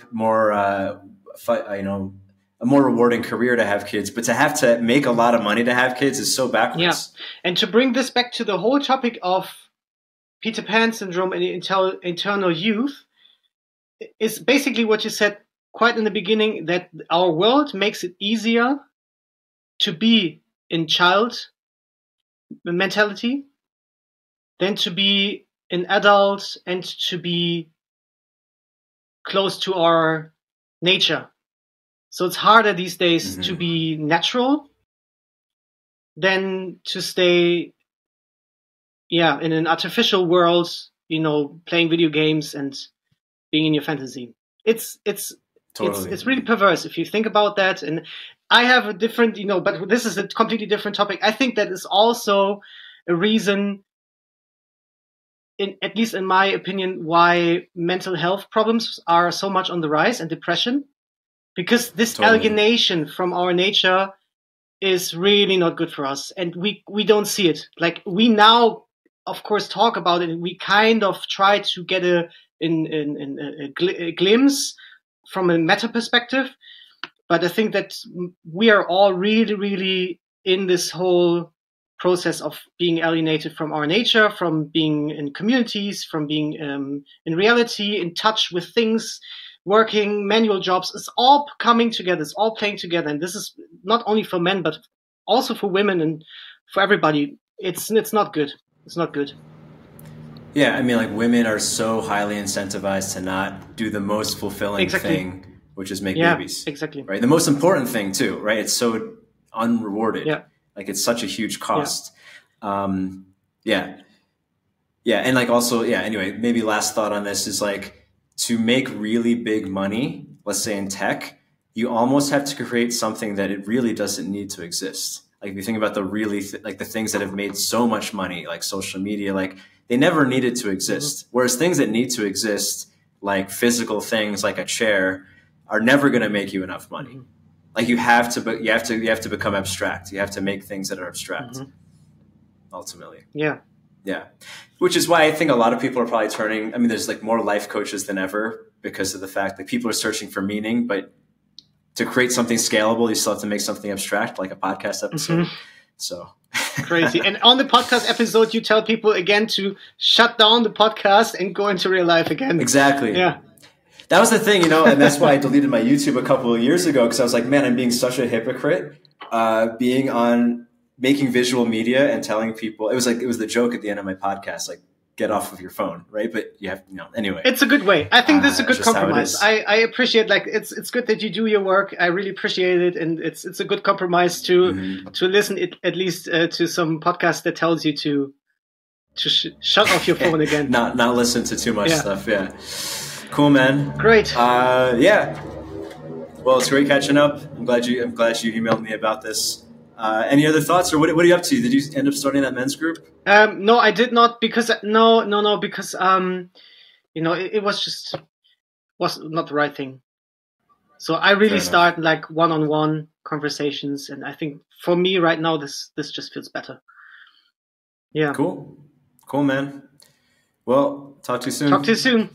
a more rewarding career to have kids, but to have to make a lot of money to have kids is so backwards. Yeah. And to bring this back to the whole topic of Peter Pan syndrome and eternal youth, is basically what you said quite in the beginning, that our world makes it easier to be in child mentality than to be an adult and to be close to our nature. So it's harder these days to be natural than to stay, in an artificial world, you know, playing video games and being in your fantasy. It's really perverse if you think about that. And I have a different, you know, but this is a completely different topic. I think that is also a reason, at least in my opinion, why mental health problems are so much on the rise, and depression. Because this alienation from our nature is really not good for us. And we don't see it. Like, we now, of course, talk about it. And we kind of try to get a glimpse from a meta perspective. But I think that we are all really, really in this whole process of being alienated from our nature, from being in communities, from being in reality, in touch with things, working manual jobs. It's all coming together. It's all playing together. And this is not only for men, but also for women and for everybody. It's not good. It's not good. Yeah. I mean, like, women are so highly incentivized to not do the most fulfilling thing, which is make babies. Exactly. Right. The most important thing too, right? It's so unrewarded. Yeah. Like, it's such a huge cost. Yeah. And like, also, anyway, maybe last thought on this is, like, to make really big money, let's say in tech, you almost have to create something that it really doesn't need to exist. Like, if you think about the really, like the things that have made so much money, like social media, like they never needed to exist. Whereas things that need to exist, like physical things like a chair, are never going to make you enough money. Like you have to become abstract. You have to make things that are abstract ultimately. Yeah. Yeah. Which is why I think a lot of people are probably turning, I mean, there's like more life coaches than ever because of the fact that people are searching for meaning, but to create something scalable, you still have to make something abstract, like a podcast episode. So crazy. And on the podcast episode, you tell people again to shut down the podcast and go into real life again. Exactly. Yeah. That was the thing, you know, and that's why I deleted my YouTube a couple of years ago, because I was like, man, I'm being such a hypocrite, being on making visual media and telling people, it was the joke at the end of my podcast, like, get off of your phone, right? But you have, anyway. It's a good way. I think this is a good compromise. I appreciate, like, it's good that you do your work. I really appreciate it, and it's a good compromise to listen at least to some podcast that tells you to shut off your phone again. not listen to too much stuff. Yeah. Cool, man. Great. Yeah. Well, it's great catching up. I'm glad you emailed me about this. Any other thoughts, or what are you up to? Did you end up starting that men's group? No, I did not, because because it was not the right thing. So I really start like one-on-one conversations, and I think for me right now this just feels better. Yeah. Cool, man. Well, talk to you soon. Talk to you soon.